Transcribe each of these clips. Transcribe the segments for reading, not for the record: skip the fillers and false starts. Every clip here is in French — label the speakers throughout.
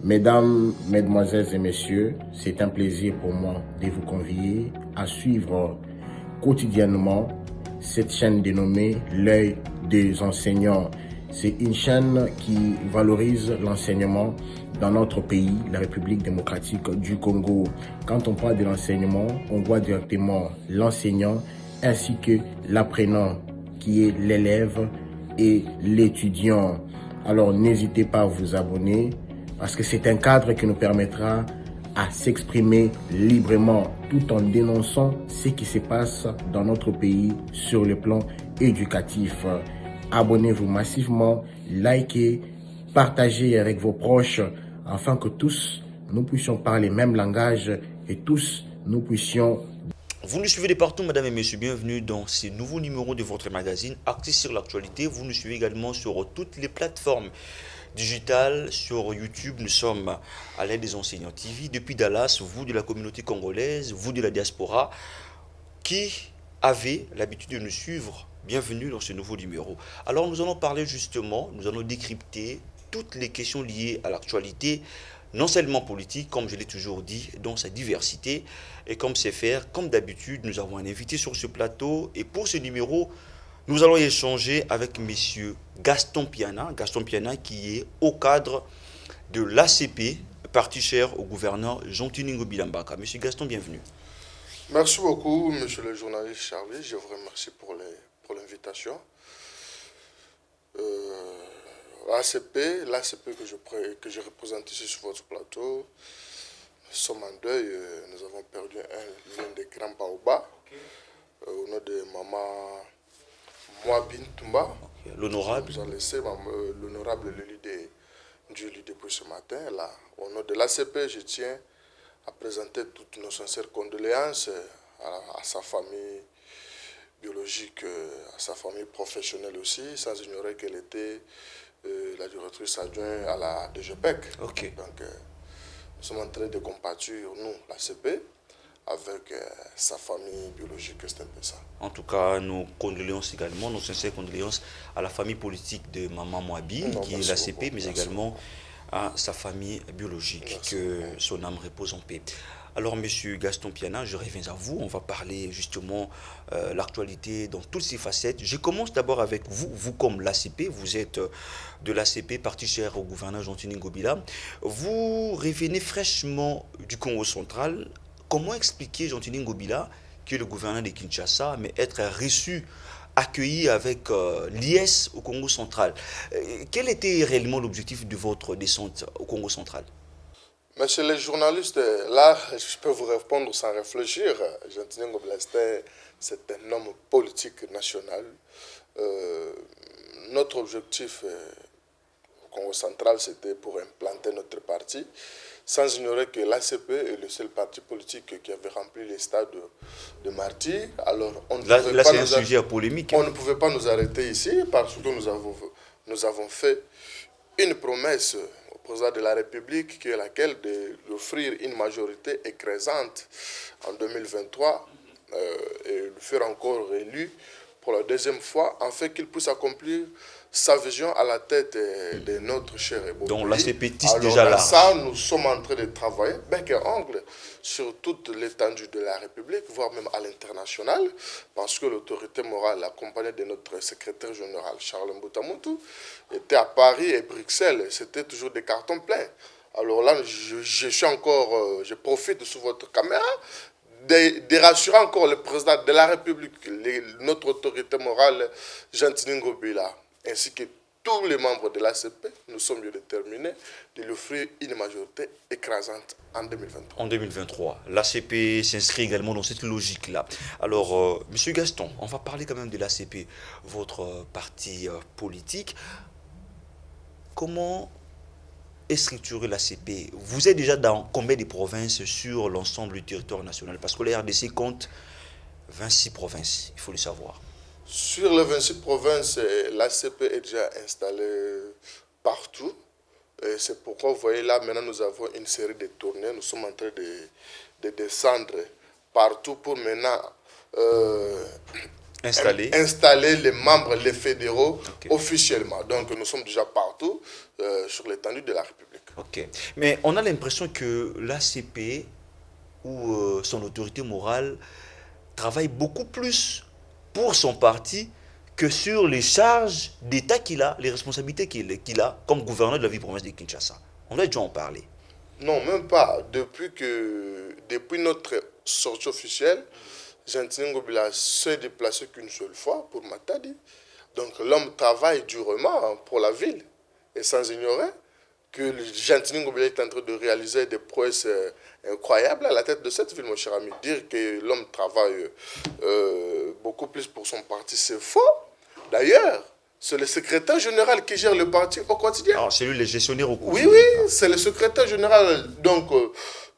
Speaker 1: Mesdames, Mesdemoiselles et Messieurs, c'est un plaisir pour moi de vous convier à suivre quotidiennement cette chaîne dénommée L'œil des enseignants. C'est une chaîne qui valorise l'enseignement dans notre pays, la République démocratique du Congo. Quand on parle de l'enseignement, on voit directement l'enseignant ainsi que l'apprenant qui est l'élève et l'étudiant. Alors n'hésitez pas à vous abonner parce que c'est un cadre qui nous permettra à s'exprimer librement tout en dénonçant ce qui se passe dans notre pays sur le plan éducatif. Abonnez-vous massivement, likez, partagez avec vos proches afin que tous nous puissions parler le même langage et tous nous puissions...
Speaker 2: Vous nous suivez de partout, mesdames et messieurs, bienvenue dans ce nouveau numéro de votre magazine Actu sur l'actualité. Vous nous suivez également sur toutes les plateformes digitales, sur YouTube. Nous sommes à l'aide des enseignants TV. Depuis Dallas, vous de la communauté congolaise, vous de la diaspora, qui avez l'habitude de nous suivre, bienvenue dans ce nouveau numéro. Alors nous allons parler justement, nous allons décrypter toutes les questions liées à l'actualité, non seulement politique, comme je l'ai toujours dit, dans sa diversité. Et comme c'est faire, comme d'habitude, nous avons un invité sur ce plateau. Et pour ce numéro, nous allons échanger avec M. Gaston Piana. Gaston Piana qui est au cadre de l'ACP, parti cher au gouverneur Jean-Tuningo Bilambaka. M. Gaston, bienvenue.
Speaker 3: Merci beaucoup, monsieur le journaliste Charlie. Je vous remercie pour l'invitation. L'ACP que je représente ici sur votre plateau, nous sommes en deuil. Nous avons perdu l'un des grands baobabs au nom de maman Moabine Toumba.
Speaker 2: L'honorable.
Speaker 3: Nous a laissé l'honorable Julie depuis ce matin. Là, au nom de l'ACP, je tiens à présenter toutes nos sincères condoléances à sa famille biologique, à sa famille professionnelle aussi, sans ignorer qu'elle était la directrice adjointe à la DGPEC.
Speaker 2: Okay.
Speaker 3: Donc, nous sommes en train de compatir, nous, l'ACP, avec sa famille biologique, c'est un peu ça.
Speaker 2: En tout cas, nos condoléances également, nos sincères condoléances à la famille politique de Maman Moabine, qui est l'ACP, mais également à sa famille biologique. Merci que beaucoup. Son âme repose en paix. Alors, Monsieur Gaston Piana, je reviens à vous. On va parler justement l'actualité dans toutes ses facettes. Je commence d'abord avec vous, vous comme l'ACP. Vous êtes de l'ACP, parti cher au gouverneur Jean-Tuningo Bila. Vous revenez fraîchement du Congo central. Comment expliquer Jean-Tuningo Bila, qui est le gouverneur de Kinshasa, mais être reçu, accueilli avec liesse au Congo central? Quel était réellement l'objectif de votre descente au Congo central?
Speaker 3: Monsieur le journaliste, là, je peux vous répondre sans réfléchir. Jean-Tuningo Bila, c'est un homme politique national. Notre objectif au Congo central, c'était pour implanter notre parti, sans ignorer que l'ACP est le seul parti politique qui avait rempli les stades de martyrs. Alors, on ne pouvait pas nous arrêter ici parce que nous avons fait une promesse au président de la République, qui est laquelle d'offrir une majorité écrasante en 2023 et le faire encore élu pour la deuxième fois, afin qu'il puisse accomplir sa vision à la tête de notre cher Ebo.
Speaker 2: Donc l'ACP tisse déjà là.
Speaker 3: Ça, nous sommes en train de travailler bec et ongle sur toute l'étendue de la République, voire même à l'international, parce que l'autorité morale, accompagnée de notre secrétaire général Charles Mbutamutu, était à Paris et Bruxelles. C'était toujours des cartons pleins. Alors là, je profite sous votre caméra de rassurer encore le président de la République, notre autorité morale, Jean-Tuningo Bila, ainsi que tous les membres de l'ACP, nous sommes déterminés de lui offrir une majorité écrasante en 2023.
Speaker 2: En 2023, l'ACP s'inscrit également dans cette logique-là. Alors, Monsieur Gaston, on va parler quand même de l'ACP, votre parti politique. Comment est structuré l'ACP? Vous êtes déjà dans combien de provinces sur l'ensemble du territoire national? Parce que la RDC compte 26 provinces, il faut le savoir.
Speaker 3: Sur les 26 provinces, l'ACP est déjà installée partout. C'est pourquoi, vous voyez là, maintenant nous avons une série de tournées. Nous sommes en train de descendre partout pour maintenant installer les membres, les fédéraux, officiellement. Donc nous sommes déjà partout sur l'étendue de la République.
Speaker 2: Ok. Mais on a l'impression que l'ACP ou son autorité morale travaille beaucoup plus pour son parti que sur les charges d'État qu'il a, les responsabilités qu'il a comme gouverneur de la ville-province de Kinshasa. On a déjà en parler.
Speaker 3: Non, même pas. Depuis notre sortie officielle, Gentini Ngobila s'est déplacé qu'une seule fois pour Matadi. Donc l'homme travaille durement pour la ville. Et sans ignorer que Gentini Ngobila est en train de réaliser des prouesses incroyables à la tête de cette ville, mon cher ami. Dire que l'homme travaille beaucoup plus pour son parti, c'est faux. D'ailleurs, c'est le secrétaire général qui gère le parti au quotidien.
Speaker 2: Ah, c'est lui le gestionnaire au
Speaker 3: Oui,
Speaker 2: quotidien.
Speaker 3: oui, c'est le secrétaire général. Donc,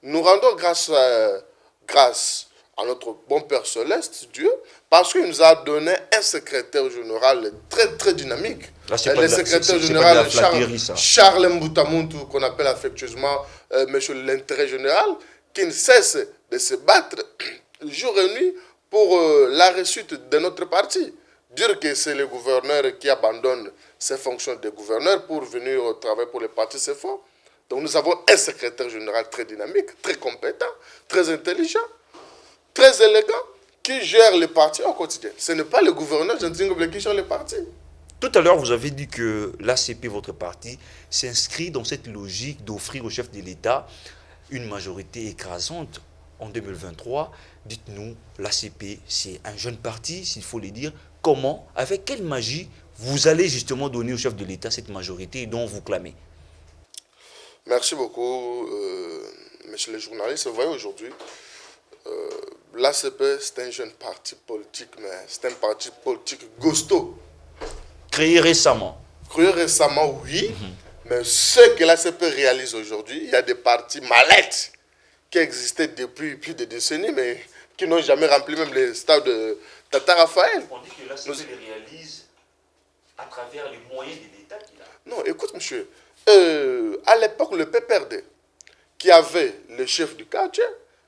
Speaker 3: nous rendons grâce à notre bon Père Céleste, Dieu, parce qu'il nous a donné un secrétaire général très, très dynamique.
Speaker 2: Là, c'est
Speaker 3: Le secrétaire général Charles Mbutamuntu, qu'on appelle affectueusement Monsieur l'intérêt général, qui ne cesse de se battre jour et nuit pour la réussite de notre parti. Dire que c'est le gouverneur qui abandonne ses fonctions de gouverneur pour venir au travail pour le parti, c'est faux. Donc nous avons un secrétaire général très dynamique, très compétent, très intelligent, très élégant, qui gère le parti au quotidien. Ce n'est pas le gouverneur Gentini Ngobila qui gère le parti.
Speaker 2: Tout à l'heure, vous avez dit que l'ACP, votre parti, s'inscrit dans cette logique d'offrir au chef de l'État une majorité écrasante en 2023. Dites-nous, l'ACP, c'est un jeune parti, s'il faut le dire. Comment, avec quelle magie, vous allez justement donner au chef de l'État cette majorité dont vous clamez?
Speaker 3: Merci beaucoup, messieurs les journalistes. Vous voyez aujourd'hui, l'ACP, c'est un jeune parti politique, mais c'est un parti politique gosto.
Speaker 2: Créé récemment.
Speaker 3: Créé récemment, oui, mais ce que l'ACP réalise aujourd'hui, il y a des partis mallettes qui existaient depuis plus de décennies, mais qui n'ont jamais rempli même les stades de Tata Raphaël.
Speaker 2: On dit que l'ACP les réalise à travers les moyens de l'État qu'il a.
Speaker 3: Non, écoute, monsieur, à l'époque, le PPRD, qui avait le chef du quartier,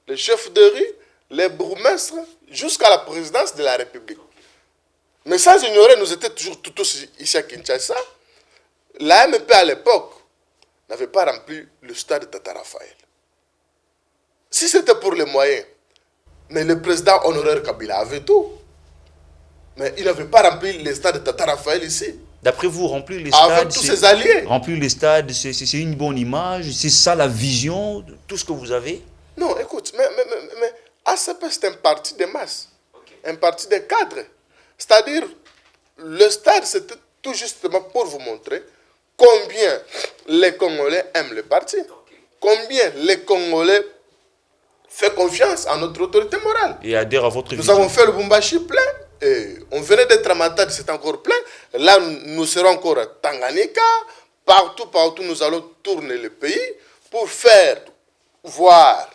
Speaker 3: le chef de rue, les bourgmestres, jusqu'à la présidence de la République. Mais sans ignorer, nous étions toujours tout aussi ici à Kinshasa. La MP à l'époque n'avait pas rempli le stade de Tata Raphaël. Si c'était pour les moyens, mais le président honoraire Kabila avait tout. Mais il n'avait pas rempli les stades de Tata Raphaël ici.
Speaker 2: D'après vous, remplir les stades,
Speaker 3: avec tous ses alliés.
Speaker 2: Remplir les stades, c'est une bonne image, c'est ça la vision, tout ce que vous avez?
Speaker 3: Non, écoute, mais ACP, c'est un parti de masse, un parti de cadres. C'est-à-dire, le stade, c'était tout justement pour vous montrer combien les Congolais aiment le parti, combien les Congolais font confiance à notre autorité morale.
Speaker 2: Et adhèrent à votre
Speaker 3: vision. Nous avons fait le Bumbashi plein. Et on venait d'être à Matadi, c'est encore plein. Là, nous serons encore à Tanganyika. Partout, nous allons tourner le pays pour faire voir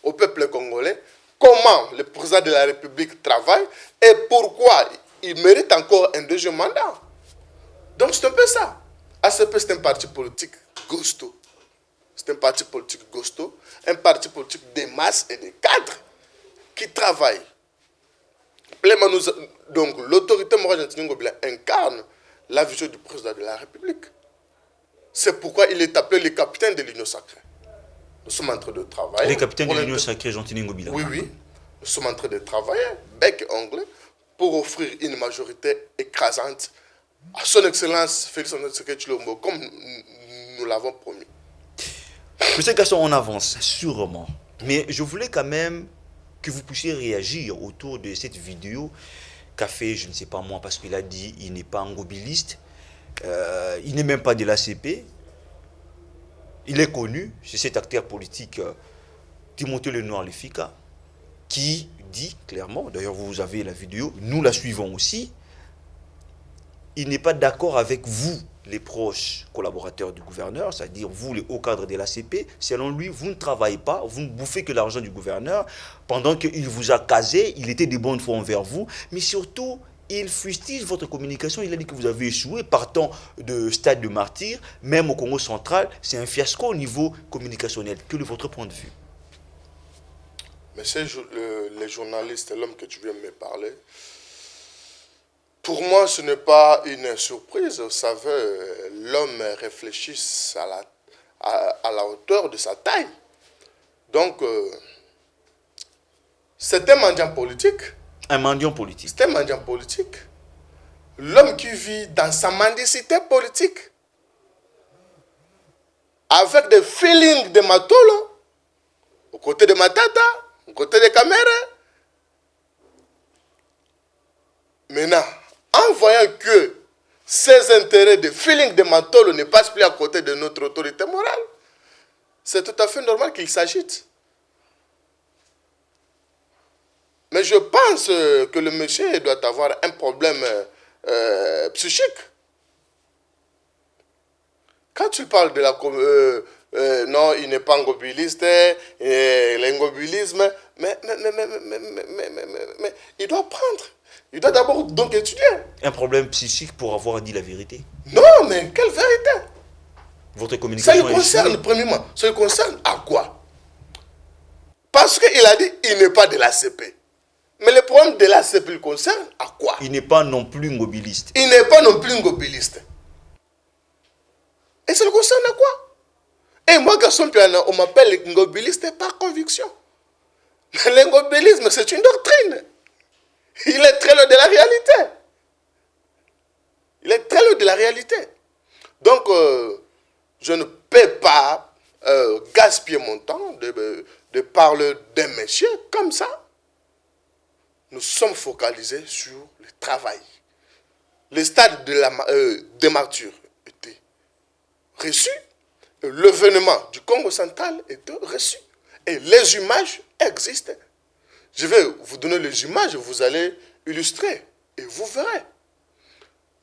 Speaker 3: au peuple congolais comment le président de la République travaille et pourquoi il mérite encore un deuxième mandat. Donc c'est un peu ça. ACP, c'est un parti politique gosto. C'est un parti politique gosto, un parti politique des masses et des cadres qui travaillent. Donc l'autorité morale Gentini Ngobila incarne la vision du président de la République. C'est pourquoi il est appelé le capitaine de l'Union sacrée. Nous sommes en train de travailler.
Speaker 2: Le capitaine de l'Union sacrée, Gentini Ngobila.
Speaker 3: Oui, oui. Nous sommes en train de travailler, bec et ongle, pour offrir une majorité écrasante à son Excellence Félix Antoine Tshilombo, comme nous l'avons promis.
Speaker 2: Monsieur Gasson, on avance, sûrement. Mais je voulais quand même que vous puissiez réagir autour de cette vidéo qu'a fait, je ne sais pas moi, parce qu'il a dit il n'est pas ngobiliste, il n'est même pas de l'ACP, il est connu, c'est cet acteur politique Timothée Lenoir Lefika, qui dit clairement, d'ailleurs vous avez la vidéo, nous la suivons aussi, il n'est pas d'accord avec vous, les proches collaborateurs du gouverneur, c'est-à-dire vous, les hauts cadres de l'ACP. Selon lui, vous ne travaillez pas, vous ne bouffez que l'argent du gouverneur. Pendant qu'il vous a casé, il était de bonne foi envers vous. Mais surtout, il fustige votre communication. Il a dit que vous avez échoué, partant de stade de martyr, même au Congo central. C'est un fiasco au niveau communicationnel. Quel est votre point de vue?
Speaker 3: Mais c'est les journalistes, l'homme que tu viens de me parler, pour moi, ce n'est pas une surprise. Vous savez, l'homme réfléchit à la hauteur de sa taille. Donc, c'est un mendiant politique.
Speaker 2: Un mendiant politique.
Speaker 3: C'est un mendiant politique. L'homme qui vit dans sa mendicité politique, avec des feelings de Matolo, aux côtés de Matata, aux côtés de Kamere. Maintenant, en voyant que ces intérêts de feelings de Matolo ne passent plus à côté de notre autorité morale, c'est tout à fait normal qu'il s'agite. Mais je pense que le monsieur doit avoir un problème psychique. Quand tu parles de la... non, il n'est pas ngobiliste, l'ingobilisme, mais il doit prendre. Il doit d'abord donc étudier.
Speaker 2: Un problème psychique pour avoir dit la vérité.
Speaker 3: Non, mais quelle vérité?
Speaker 2: Votre communication
Speaker 3: ça le concerne, premièrement. Ça le concerne à quoi? Parce qu'il a dit il n'est pas de l'ACP. Mais le problème de l'ACP le concerne à quoi?
Speaker 2: Il n'est pas non plus ngobiliste.
Speaker 3: Il n'est pas non plus ngobiliste. Et ça le concerne à quoi? Et moi, garçon piano, on m'appelle ngobiliste par conviction. Mais l'ingobilisme, c'est une doctrine. Il est très loin de la réalité. Il est très loin de la réalité. Donc, je ne peux pas gaspiller mon temps de parler d'un monsieur comme ça. Nous sommes focalisés sur le travail. Le stade de la démarture était reçu. L'événement du Congo central était reçu. Et les images existent. Je vais vous donner les images, vous allez illustrer. Et vous verrez.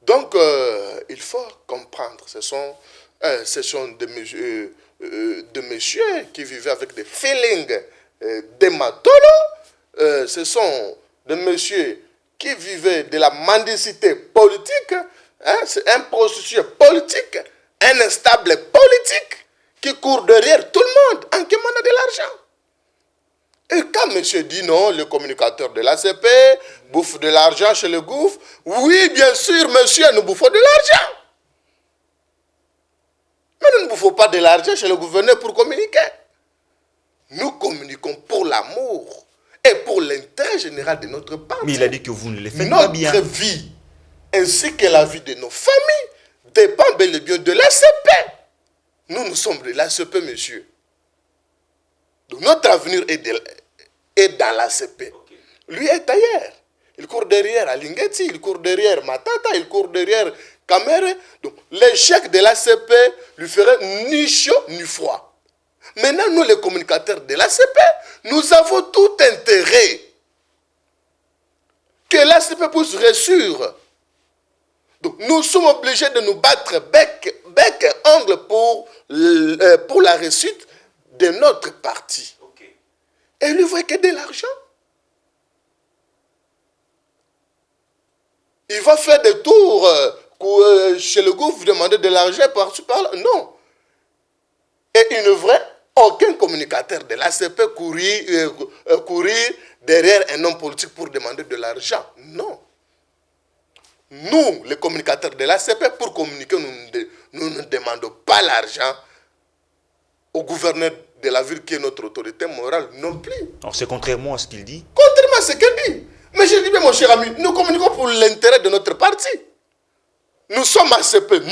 Speaker 3: Donc, il faut comprendre. Ce sont des messieurs qui vivaient avec des feelings d'hématolo. Ce sont des messieurs qui vivaient de la mendicité politique. Hein, c'est un prostitué politique, un instable politique qui court derrière tout le monde en demandant de l'argent. Et quand monsieur dit non, le communicateur de l'ACP bouffe de l'argent chez le gouffre, oui, bien sûr, monsieur, nous bouffons de l'argent. Mais nous ne bouffons pas de l'argent chez le gouverneur pour communiquer. Nous communiquons pour l'amour et pour l'intérêt général de notre parti.
Speaker 2: Mais il a dit que vous ne le faites pas bien.
Speaker 3: Notre vie, ainsi que la vie de nos familles, dépend bel et bien de l'ACP. Nous sommes de l'ACP, monsieur. Donc notre avenir est dans l'ACP. Lui est ailleurs. Il court derrière Alingeti, il court derrière Matata, il court derrière Kamere. Donc l'échec de l'ACP lui ferait ni chaud ni froid. Maintenant, nous, les communicateurs de l'ACP, nous avons tout intérêt que l'ACP puisse réussir. Donc nous sommes obligés de nous battre bec et ongle pour la réussite de notre parti. Okay. Et lui veut que de l'argent. Il va faire des tours chez le gouvernement, demander de l'argent par-ci par-là. Non. Et il ne devrait aucun communicateur de l'ACP courir derrière un homme politique pour demander de l'argent. Non. Nous, les communicateurs de l'ACP, pour communiquer, nous ne demandons pas l'argent au gouverneur de la ville qui est notre autorité morale non plus.
Speaker 2: Alors c'est contrairement à ce qu'il dit.
Speaker 3: Contrairement à ce qu'il dit. Mais je dis bien, mon cher ami, nous communiquons pour l'intérêt de notre parti. Nous sommes ACP,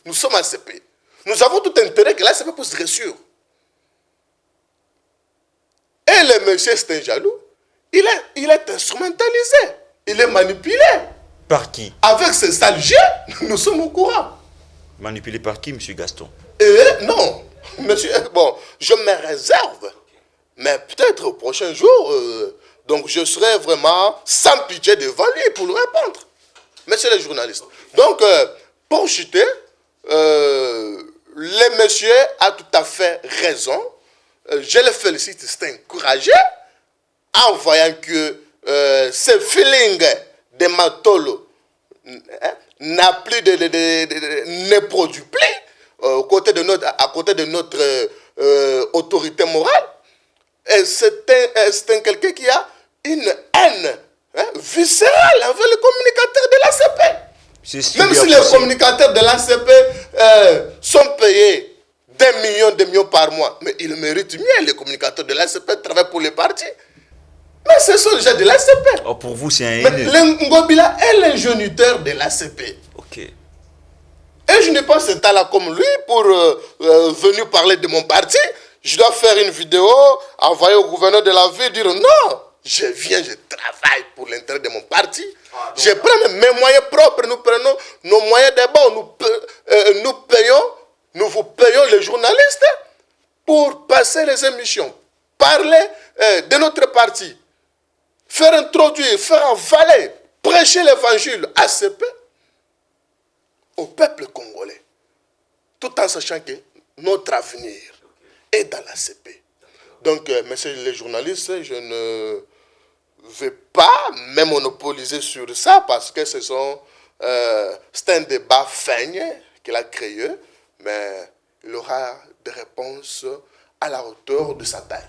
Speaker 3: nous sommes ACP. Nous avons tout intérêt que l'ACP puisse réussir. Et le monsieur, c'est un jaloux. Il est instrumentalisé. Il est manipulé.
Speaker 2: Par qui?
Speaker 3: Avec ces sales jeux, nous sommes au courant.
Speaker 2: Manipulé par qui, monsieur Gaston?
Speaker 3: Non, monsieur, bon, je me réserve. Mais peut-être au prochain jour, donc je serai vraiment sans pitié devant lui pour lui répondre. Monsieur le journaliste. Donc, pour chuter, le monsieur a tout à fait raison. Je le félicite, c'est encouragé en voyant que ce feeling de Matolo n'a plus ne produit plus à côté de notre autorité morale. Et c'est quelqu'un qui a une haine viscérale envers les communicateurs de l'ACP. Même si les communicateurs de l'ACP sont payés des millions par mois. Mais ils méritent mieux, les communicateurs de l'ACP travaillent pour les partis. Mais ce sont déjà de l'ACP.
Speaker 2: Oh, pour vous, c'est un
Speaker 3: Mais Ngobila est l'ingéniteur de l'ACP.
Speaker 2: Ok.
Speaker 3: Et je n'ai pas ce temps-là comme lui pour venir parler de mon parti. Je dois faire une vidéo, envoyer au gouverneur de la ville, dire non, je viens, je travaille pour l'intérêt de mon parti. Je prends mes moyens propres, nous prenons nos moyens d'abord, nous vous payons les journalistes pour passer les émissions, parler de notre parti, faire introduire, faire avaler, prêcher l'évangile ACP au peuple congolais, tout en sachant que notre avenir est dans l'ACP. Donc, messieurs les journalistes, je ne vais pas me monopoliser sur ça parce que c'est un débat feigne qu'il a créé, mais il aura des réponses à la hauteur de sa taille.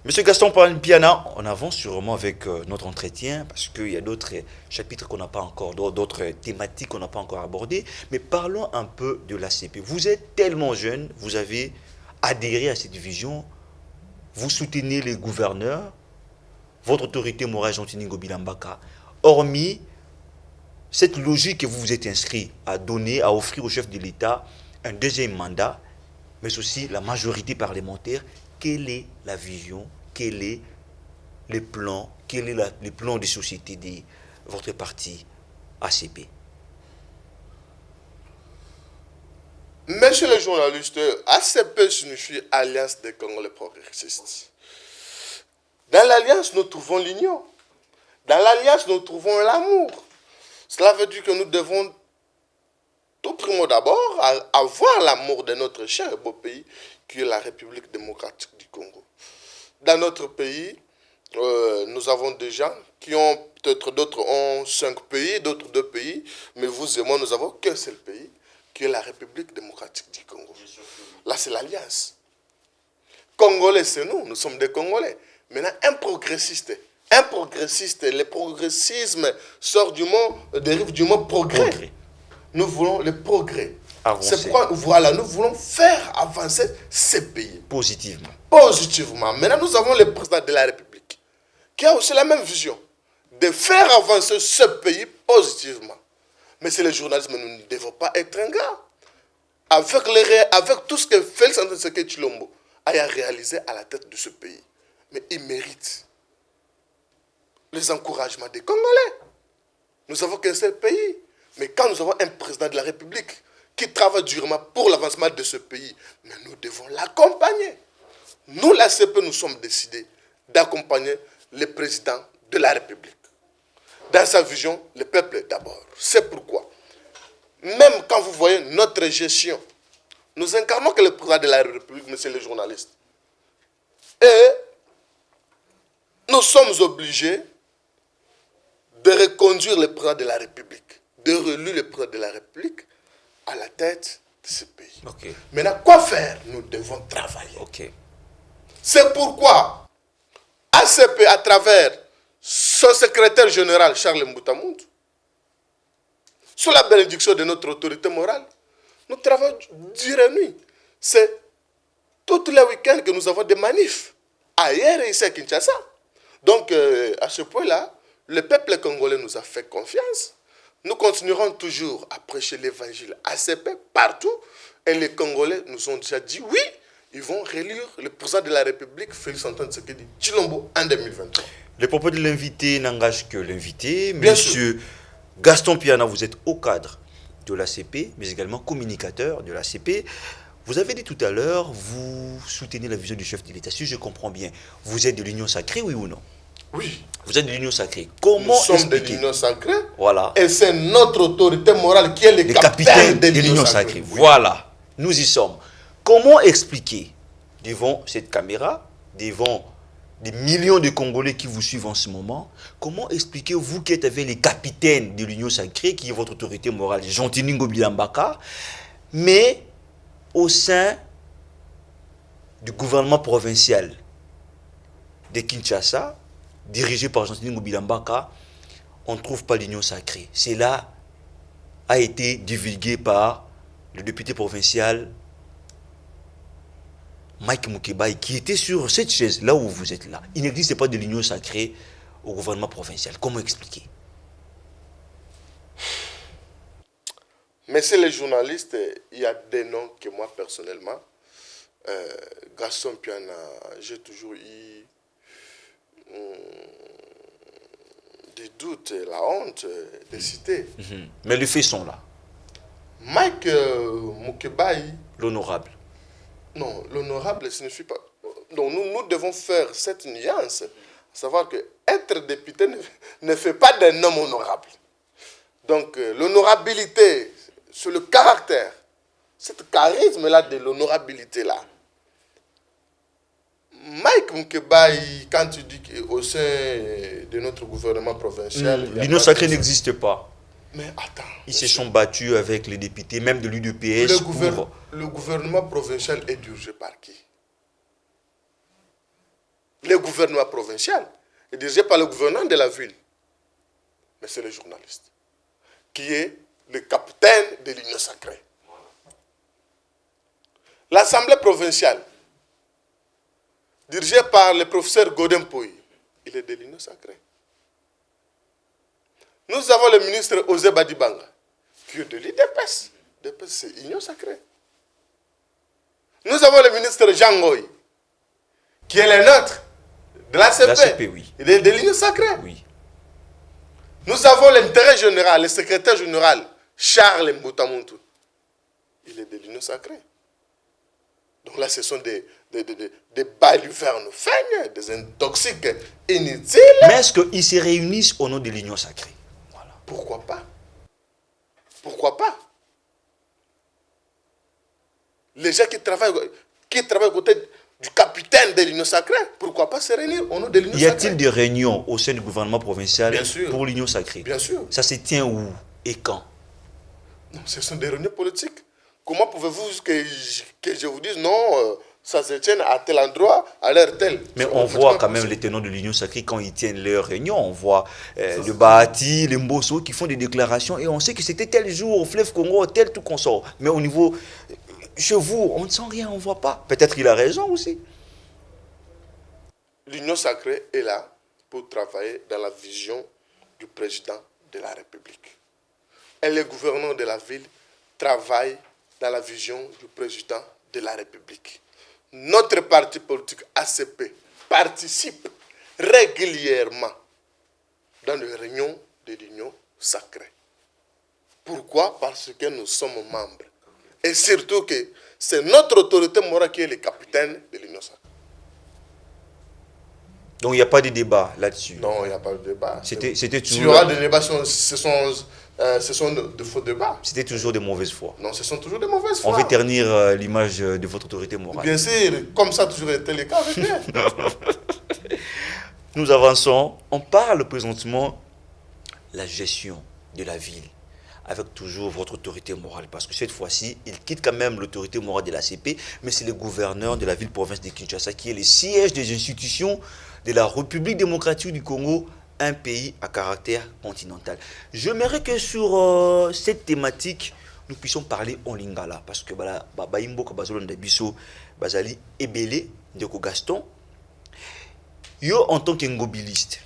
Speaker 2: Monsieur Gaston Piana, on avance sûrement avec notre entretien parce qu'il y a d'autres chapitres qu'on n'a pas encore, d'autres thématiques qu'on n'a pas encore abordées. Mais parlons un peu de l'ACP. Vous êtes tellement jeune, vous avez adhéré à cette vision, vous soutenez les gouverneurs, votre autorité morale, Jean-Tini Ngobila Mbaka, hormis cette logique que vous vous êtes inscrit à donner, à offrir au chef de l'État un deuxième mandat, mais aussi la majorité parlementaire. Quelle est la vision, quel est le plan, quel est le plan de société de votre parti ACP?
Speaker 3: Messieurs les journalistes, ACP signifie Alliance des Congolais progressistes. Dans l'Alliance, nous trouvons l'union. Dans l'Alliance, nous trouvons l'amour. Cela veut dire que nous devons tout primo d'abord avoir l'amour de notre cher et beau pays qui est la République démocratique du Congo. Dans notre pays, nous avons des gens qui ont, peut-être d'autres ont 5 pays, d'autres 2 pays, mais vous et moi, nous n'avons qu'un seul pays, qui est la République démocratique du Congo. Là, c'est l'Alliance. Congolais, c'est nous, nous sommes des Congolais. Maintenant, un progressiste, le progressisme sort du mot, dérive du mot progrès. Nous voulons le progrès. C'est pourquoi, voilà, nous voulons faire avancer ces pays.
Speaker 2: Positivement.
Speaker 3: Positivement. Maintenant, nous avons le président de la République qui a aussi la même vision de faire avancer ce pays positivement. Mais c'est le journalisme, nous ne devons pas être ingrats. Avec tout ce que Félix Antoine Tshisekedi Tshilombo a réalisé à la tête de ce pays. Mais il mérite les encouragements des Congolais. Nous n'avons qu'un seul pays. Mais quand nous avons un président de la République qui travaille durement pour l'avancement de ce pays, mais nous devons l'accompagner. Nous, l'ACP, nous sommes décidés d'accompagner le président de la République. Dans sa vision, le peuple d'abord. C'est pourquoi, même quand vous voyez notre gestion, nous incarnons que le président de la République, monsieur le journaliste. Et nous sommes obligés de reconduire le président de la République, de relire le président de la République à la tête de ce pays.
Speaker 2: Okay.
Speaker 3: Maintenant, quoi faire? Nous devons travailler.
Speaker 2: Okay.
Speaker 3: C'est pourquoi ACP, à travers son secrétaire général, Charles Mbutamoundou, sous la bénédiction de notre autorité morale, nous travaillons jour et nuit. C'est tous les week-ends que nous avons des manifs, ailleurs et ici à Kinshasa. Donc, à ce point-là, le peuple congolais nous a fait confiance. Nous continuerons toujours à prêcher l'évangile ACP partout. Et les Congolais nous ont déjà dit oui, ils vont relire le président de la République, Félix Antoine Tshisekedi Tshilombo, en 2023.
Speaker 2: Les propos de l'invité n'engagent que l'invité. Monsieur Gaston Piana, vous êtes au cadre de l'ACP, mais également communicateur de l'ACP. Vous avez dit tout à l'heure, vous soutenez la vision du chef de l'État. Si je comprends bien, vous êtes de l'Union sacrée, oui ou non?
Speaker 3: Oui.
Speaker 2: Vous êtes de l'Union sacrée. Comment
Speaker 3: nous sommes
Speaker 2: expliquer?
Speaker 3: de l'Union sacrée.
Speaker 2: Voilà.
Speaker 3: Et c'est notre autorité morale qui est le capitaine de l'Union sacrée.
Speaker 2: Oui. Voilà. Nous y sommes. Comment expliquer devant cette caméra, devant des millions de Congolais qui vous suivent en ce moment, comment expliquer, vous qui êtes avec les capitaines de l'Union sacrée, qui est votre autorité morale, Jean-Tini Ngobila Mbaka, mais au sein du gouvernement provincial de Kinshasa, dirigé par Jean-Tini Ngobila Mbaka, on ne trouve pas l'Union sacrée. Cela a été divulgué par le député provincial Mike Mukebai, qui était sur cette chaise, là où vous êtes là, il n'existe pas de l'union sacrée au gouvernement provincial. Comment expliquer?
Speaker 3: Mais c'est les journalistes, il y a des noms que moi personnellement, Gaston Piana, j'ai toujours eu des doutes, la honte de citer.
Speaker 2: Mais les faits sont là.
Speaker 3: Mike Mukebai.
Speaker 2: L'honorable.
Speaker 3: Non, l'honorable signifie pas. Donc nous devons faire cette nuance, savoir que être député ne fait pas d'un homme honorable. Donc l'honorabilité, c'est le caractère, cette charisme-là de l'honorabilité-là. Mike Mukebai, quand tu dis qu'au sein de notre gouvernement provincial...
Speaker 2: L'union sacrée n'existe pas.
Speaker 3: Mais attends...
Speaker 2: Ils se sont battus avec les députés, même de l'UDPS.
Speaker 3: Le gouvernement provincial est dirigé par qui? Le gouvernement provincial est dirigé par le gouverneur de la ville. Mais c'est le journaliste qui est le capitaine de l'union sacrée. L'Assemblée provinciale, dirigée par le professeur Godin Pouy, il est de l'union sacrée. Nous avons le ministre Osé Badibanga, qui est de l'IDPS. L'IDPS, c'est l'union sacrée. Nous avons le ministre Jean Ngoy, qui est le nôtre, de l'ACP.
Speaker 2: Oui.
Speaker 3: Il est de l'union sacrée.
Speaker 2: Oui.
Speaker 3: Nous avons l'intérêt général, le secrétaire général, Charles Mbutamuntu. Il est de l'union sacrée. Donc là, ce sont des balivernes feignes, des intoxiques inutiles.
Speaker 2: Mais est-ce qu'ils se réunissent au nom de l'union sacrée? Voilà.
Speaker 3: Pourquoi pas? Pourquoi pas? Les gens qui travaillent à côté du capitaine de l'union sacrée, pourquoi pas se réunir au nom de l'union sacrée?
Speaker 2: Y a-t-il des réunions au sein du gouvernement provincial pour l'union sacrée?
Speaker 3: Bien sûr.
Speaker 2: Ça se tient où et quand?
Speaker 3: Non, ce sont des réunions politiques. Comment pouvez-vous que je vous dise non, ça se tient à tel endroit, à l'heure telle?
Speaker 2: Mais on voit quand même les tenants de l'union sacrée quand ils tiennent leurs réunions. On voit le Bahati, les Mbosso qui font des déclarations et on sait que c'était tel jour au fleuve Congo, tel tout qu'on sort. Mais au niveau, chez vous, on ne sent rien, on ne voit pas. Peut-être qu'il a raison aussi.
Speaker 3: L'union sacrée est là pour travailler dans la vision du président de la République. Et les gouverneurs de la ville travaillent dans la vision du président de la République. Notre parti politique ACP participe régulièrement dans les réunions de l'union sacrée. Pourquoi? Parce que nous sommes membres. Et surtout que c'est notre autorité morale qui est le capitaine de l'union sacrée.
Speaker 2: Donc il n'y a pas de débat là-dessus?
Speaker 3: Non, il n'y a pas de débat.
Speaker 2: C'était toujours...
Speaker 3: S'il y aura des débats, ce sont de faux débats.
Speaker 2: C'était toujours de mauvaise foi?
Speaker 3: Non, ce sont toujours de mauvaises foi.
Speaker 2: On veut ternir l'image de votre autorité morale?
Speaker 3: Bien sûr, comme ça a toujours été le cas avec elle.
Speaker 2: Nous avançons. On parle présentement de la gestion de la ville avec toujours votre autorité morale. Parce que cette fois-ci, il quitte quand même l'autorité morale de l'ACP, mais c'est le gouverneur de la ville-province de Kinshasa qui est le siège des institutions de la République démocratique du Congo, un pays à caractère continental. J'aimerais que sur cette thématique, nous puissions parler en lingala. Parce que Baimbo Kabazolo Ndabiso, Bazali Ebele, Ndeko Gaston, yo en tant qu'ingobiliste,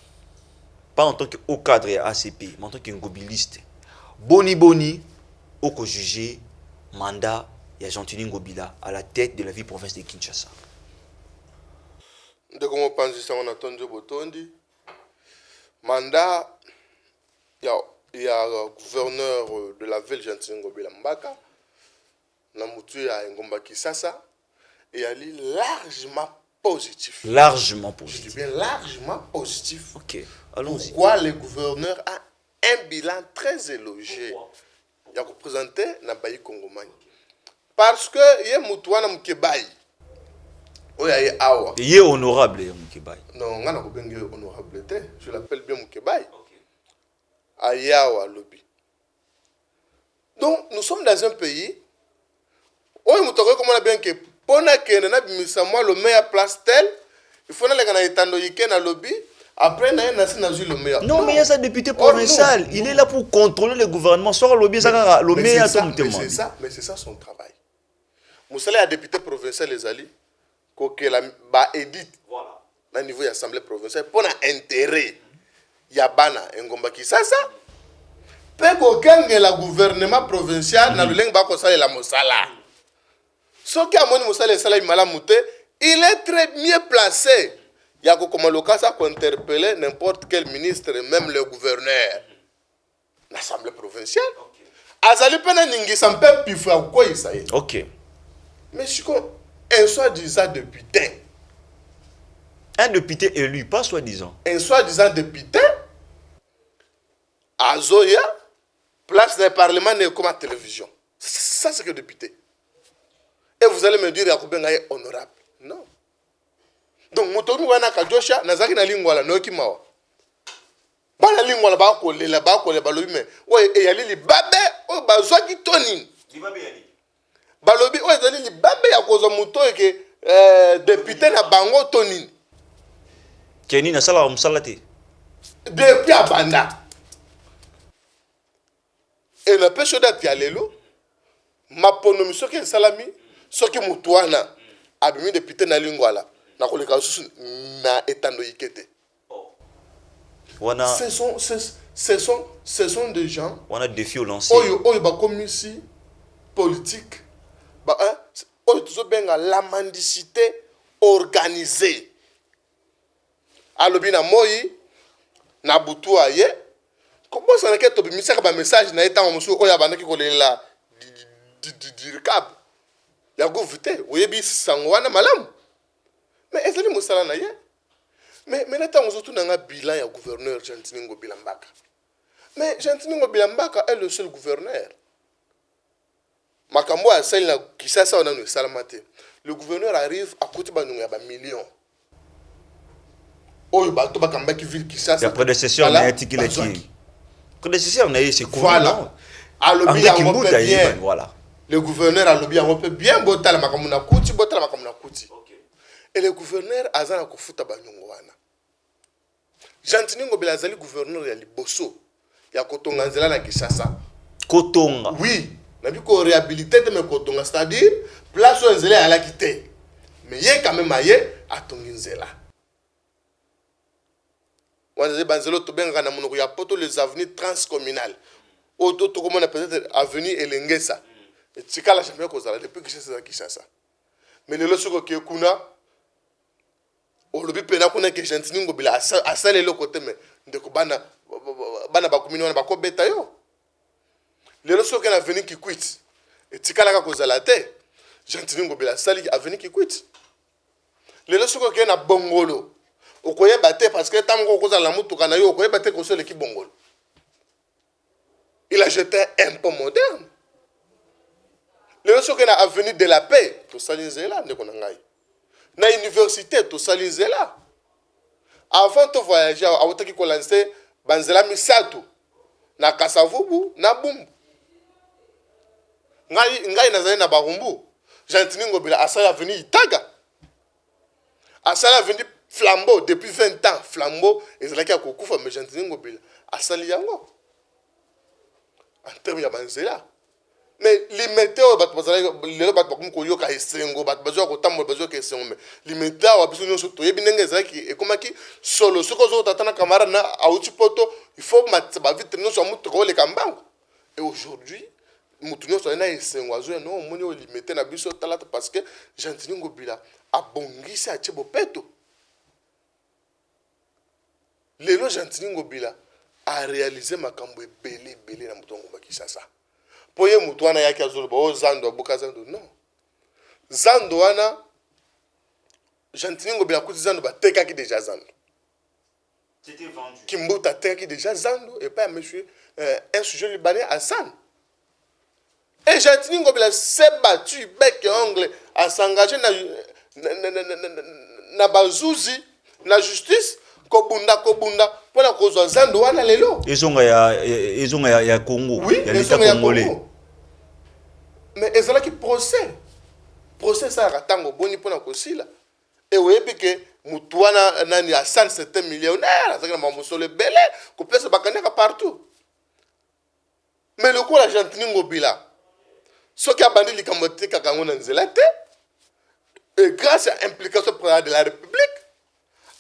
Speaker 2: pas en tant que haut cadre ACP, mais en tant qu'ingobiliste, Boni, au jugé mandat et Gentini Ngobila à la tête de la ville-province de Kinshasa.
Speaker 3: De comment penser on a entendu Botondi mandat, il y a un gouverneur de la ville Gentini Ngobila Mbaka, Namutu à Ngomba Kisasa, et il est largement positif.
Speaker 2: Largement positif.
Speaker 3: Je dis bien largement positif.
Speaker 2: Ok, allons-y.
Speaker 3: Pourquoi le gouverneur a un bilan très élogieux? Il a représenté Nabayi Kongomani. Parce que il y a Moutouana Mkebaï.
Speaker 2: Il est honorable, Mkebaï.
Speaker 3: Non, on a honorable. Je l'appelle bien Mkebaï. Ayawa Lobby. Donc, nous sommes dans un pays où il on a bien que pour le meilleur place tel, il faut que na lobby. Après, le meilleur.
Speaker 2: Non, mais il y a ça député provincial. Il est là pour contrôler le gouvernement. Soit le lobby, le meilleur.
Speaker 3: Mais c'est ça son travail. Moussala a député provincial, les alliés, kokela ba edit
Speaker 2: Voilà.
Speaker 3: na niveau ya assemblée provinciale pour intérêt ya bana engomba Kisasa pe kokengela gouvernement provincial na lolenge ba kosalela mosala soki amoni mosala esala malamu te il est très mieux placé ya kokoma lokasa ko interpeller n'importe quel ministre même le gouverneur l'assemblée provinciale azali pena ningisa mpe pifu ya kokoyisa ye.
Speaker 2: Ok.
Speaker 3: Mais je crois un soi-disant député.
Speaker 2: Un député élu, pas soi-disant.
Speaker 3: Un soi-disant député à Zoya, place d'un parlement n'est comme à télévision. Ça, c'est que député. Et vous allez me dire, Yakoubenga est honorable. Non. Donc, Moutouni wana kajosha, nazaki na lingwala, noki mawa. Bana lingwala ba ko lela ba ko le balobi me. Ouais, et yali li babe, o bazwaki tonine.
Speaker 2: Libabe yali.
Speaker 3: Balobi o ezali li babe ya kozo muto eke député na bango tonine.
Speaker 2: Kenny na sala msalate.
Speaker 3: Depuis abanda. Et la pêche d'être yalelo, ma ponomi soki salami, soki mutuana, abimi député na lingwala, na koleka susu na etando yikete.
Speaker 2: Wana.
Speaker 3: Ce sont des gens.
Speaker 2: On a défi au lancer.
Speaker 3: Oyo ba commission politique, ba oyo tuzo benga la mendicité organisée. Alobina moyi na butu aye. Comment ça n'est pas un message na étant monsieur oya bandaki kolela dirkab ya govute oyebi sangwana malam mais ezali musala na ye mais nata ngozo nanga bilan ya gouverneur Gentiningo Bilambaka mais Gentiningo Bilambaka est le seul gouverneur makambo ya sel na Kisasa ona no salamate le gouverneur arrive à côté banunga ya ba millions oyo bato bakambaki ville Kisasa
Speaker 2: la prédécesseur na article qui prédécesseur na c'est quoi
Speaker 3: voilà alobi ya ngopé bien
Speaker 2: voilà
Speaker 3: le gouverneur alobi ya ngopé bien botala makambo na kuti botala makambo na kuti et le gouverneur azana kofuta banyongo wana Gentiningo Bilazali gouverneur ya liboso ya kotonga nzela na Kisasa
Speaker 2: kotonga
Speaker 3: oui na biko réhabiliter mais kotonga c'est-à-dire place où nzela ya la quitté mais yé quand même aye atongi nzela wanze banzelo to benga na monoko ya poto les avenues transcommunales auto to comment on peut-être avenue Elengesa et tikala jamais kozala depuis que c'est Kinshasa mais le soko ke kuna olobi pena kuna ke Gentiningo Bila asale le côté mais ndeko bana ba komini wana ba ko beta yo le soko ke na avenue Kikwit et tikala ka kozala te Gentiningo Bila sali avenue Kikwit le soko ke na Bongolo okoye baté parce que tango koza la mutuka na yo okoye baté ko sele ki Bongolo il a jeté un peu moderne le soko na avenue de la paix to salinzela ndeko na ngai na université to salinzela avant de voyager a otaki ko lancer banzela misato na Kasavubu na Bumbu ngai nazali na Barumbu Gentiningo Bila asala avenue Itaga asala avenue Flambeau depuis 20 ans Flambeau ezalaki ya kokufa mais Gentiningo Bila asali yango en termes ya banzela mais limité au bat bazali le bat bakum ko yoka esengo bat bazo ko tambo bazo ke esengo mais limité au biso nyonso to yebi ndenge ezalaki ekomaki solo soko zo tatana kamara na auti poto il faut mat ba vitre nyonso mutu ko le kambango et aujourd'hui mutu nyonso na esengo azo no moni o limité na biso talata parce que Gentiningo Bila abongisi a chebo peto lelo Gentiningo Bila a réalisé makambo belé na mutongo bakisasa poye mutu wana yaki azolo ba zando abuka zando non zando wana Gentiningo Bila kuti zando batekaki déjà zando
Speaker 2: c'était vendu
Speaker 3: Kimbuta tekaki déjà zando et pas monsieur un sujet libanais Hassan et Gentiningo Bila s'est battu bec et ongle à s'engager na bazuzi na justice kobunda pona kozwa zando wana lelo
Speaker 2: ezonga ya Congo
Speaker 3: oui,
Speaker 2: ya l'état congolais
Speaker 3: mais ezalaki procès ça ratango boni pona kosila et oyebi ke mutu wana nani Hassan c'était millionnaire azaki na mamosolo ebele kopesa bakanyaka partout mais le coup la Gentiningo Bila soki abandi likambo tekaka ngo na nzela te Et grâce à l'implication du président de la République,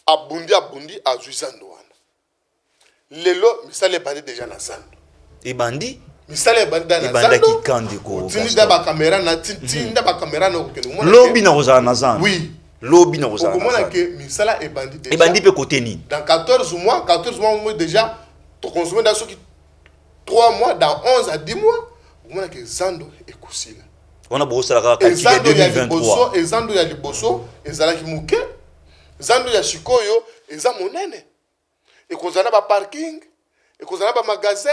Speaker 3: Abundi, à Zando. Lelo, misala les bandits déjà dans Zando.
Speaker 2: Et bandits?
Speaker 3: Misala les bandits dans
Speaker 2: Zando.
Speaker 3: Zando.
Speaker 2: Qui kandeko.
Speaker 3: Tini d'aba caméra na tini d'aba caméra na okene.
Speaker 2: Lobby na oza na Zando.
Speaker 3: Oui.
Speaker 2: Lobby na oza.
Speaker 3: Comment on que misala et bandits déjà.
Speaker 2: Et bandits peut côté ni.
Speaker 3: Dans 14 mois déjà, tu consommes dans ce qui 3 mois, dans 11 à 10 mois, comment que Zando est couché.
Speaker 2: On a beau ça la
Speaker 3: et Zando ya liboso, et Zando ya liboso, et Zala ki muke. Zando ya shikoyo, et za monene. Et qu'on a ba parking, et qu'on a ba magasin,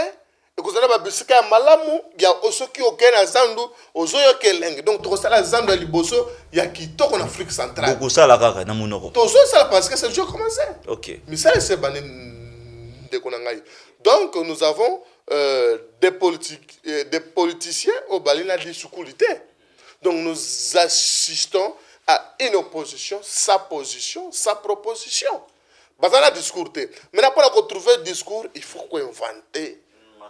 Speaker 3: et qu'on a ba bisika ya malamu, ya oso ki oke na Zando, ozo yo kelenge. Donc to sala Zando ya liboso, ya kitoko en Afrique centrale.
Speaker 2: Beaucoup ça la kaka na monoko.
Speaker 3: To so ça parce que c'est le jeu commencé.
Speaker 2: OK.
Speaker 3: Mais ça c'est bané de konangai. Donc nous avons des politiciens au Balina de Soukoulité. Donc nous assistons à une opposition, sa position, sa proposition. Bazana discours. Maintenant pour trouver le discours, il faut qu'on invente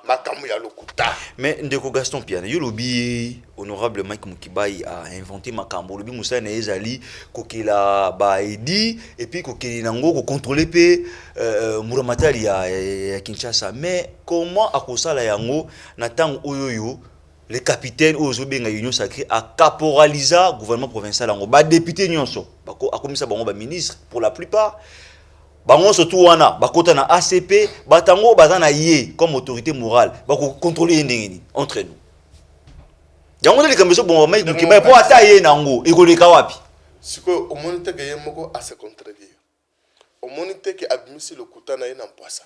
Speaker 3: makambo ya lokuta.
Speaker 2: Mais ndeko Gaston Piana, yo lobi honorable Mike Mukibai a inventé makambo lobi Moussa na ezali kokela ba edi et puis kokela nango ko contrôler pe Muramatali ya Kinshasa. Mais comment akosala yango na tango oyoyo le capitaine ozobenga union sacrée a caporalisé gouvernement provincial yango ba député nyonso bako akomisa bango ba ministre pour la plupart bango surtout wana bakota na ACP batango bazana yé comme autorité morale bako contrôler ndengeni entre nous yango ndeli kambeso bon mai donc ba po ata yé nango ekoleka wapi
Speaker 3: siko au monite ke yemoko a se contredire au monite ke admisi le kutana na mpwasa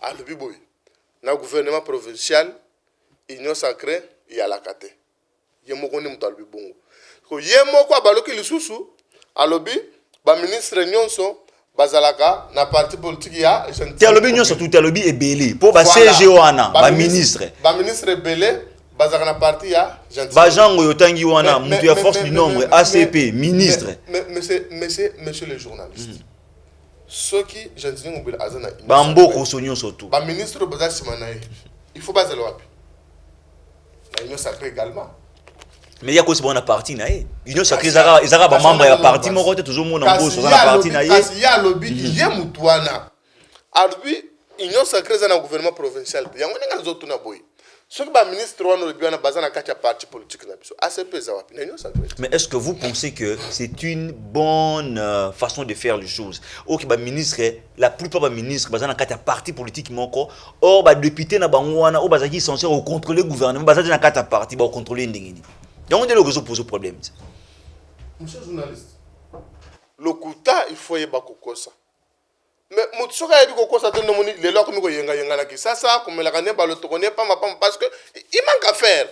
Speaker 3: a le biboy na gouvernement provincial union sacrée ya la kate yemoko ni mutalbi bongo ko yemoko abaloki lisusu alobi ba ministre nyonso bazalaka na parti politique ya
Speaker 2: alobi nyonso tout alobi ebele po ba CG wana ba ministre
Speaker 3: ebele bazalaka na parti ya gentil
Speaker 2: ba jango yotangi wana mutu ya force du nombre ACP ministre
Speaker 3: monsieur les journalistes ceux qui gentil ngobela azana
Speaker 2: ba mboko so nyonso tout
Speaker 3: ba ministre bazashimana il faut bazala wapi na union sacrée également.
Speaker 2: Mais il y a quoi c'est bon na parti na ye union sacrée ezaka ba membre ya parti moko te toujours mon ngo so na parti na ye
Speaker 3: kasi ya lobby ye mutwana albi union sacrée za na gouvernement provincial yango ninga zotu na boy ce que ba ministre wana lobby wana bazana kati ya parti politique na biso ACP za wapi na union sacrée.
Speaker 2: Mais est-ce que vous pensez que c'est une bonne façon de faire les choses? OK ba ministre la plupart ba ministre bazana kati ya parti politique moko or ba député na bango wana o bazaki censé contrôler le gouvernement bazaki na kati ya parti ba contrôler ndengeni. Donc on est là que ça pose problème.
Speaker 3: Monsieur journaliste, le kuta il faut y bakokosa. Mais mutsoka yebi kokosa te nomoni le lo komiko yenga na kisasa comme la kane ba le tokoné pas parce que il manque à faire.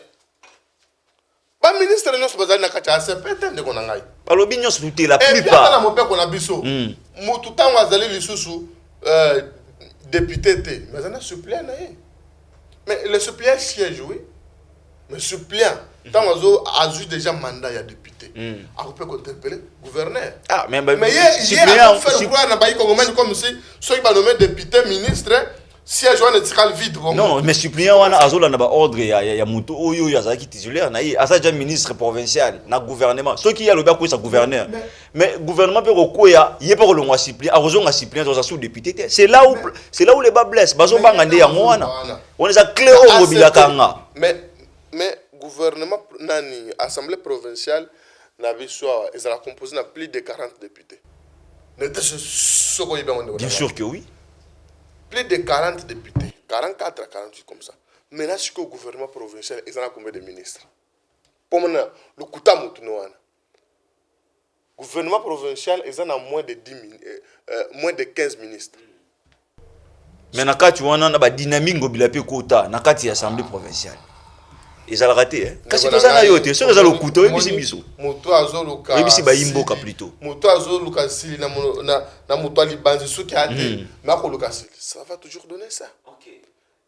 Speaker 3: Ba ministre non se bazali na kati ACP te ndeko na ngai.
Speaker 2: Ba lobi nyonso tout la plupart.
Speaker 3: Et puis na mopeko na biso. Mutu tango azali lisusu député te, mais on a suppléant na ye. Mais le suppléant siège oui. Mais suppléant tant a eu déjà mandat il y a député a peut interpeller gouverneur
Speaker 2: ah mais
Speaker 3: suppléant faire quoi na baïko comme si ceux qui va nommer député ministre siège on est vide
Speaker 2: non mais suppléant wana azola na ba ordre ya muto oyo ya zaki titulaire na ye asa déjà ministre provincial na gouvernement ceux qui a le ba ko sa gouverneur mais gouvernement peut koya yé pas kolongwa suppléant a rejoindre suppléant dans sous député c'est là où les bas blesse bazo banga nde yango wana on est à clé au mobile kanga
Speaker 3: mais gouvernement nani assemblée provinciale n'avait soit ils ont composé plus de 40 députés.
Speaker 2: Bien sûr que oui.
Speaker 3: Plus de 40 députés, 44 à 48 comme ça. Maintenant c'est que le gouvernement provincial ils ont combien de ministres? Pour moi le kuta mutunoana. Gouvernement provincial ils ont moins de moins de 15 ministres.
Speaker 2: Mais nakati wana na ba dynamique ngobila pe kota nakati assemblée provinciale. Ils ont raté hein. Kasi to sana yote, so za lokuto ebisi biso.
Speaker 3: Moto azoluka.
Speaker 2: Ebisi ba imboka plutôt.
Speaker 3: Moto azoluka sili na moto alibanzi soki ate. Na ko luka sili. Ça va toujours donner ça. OK.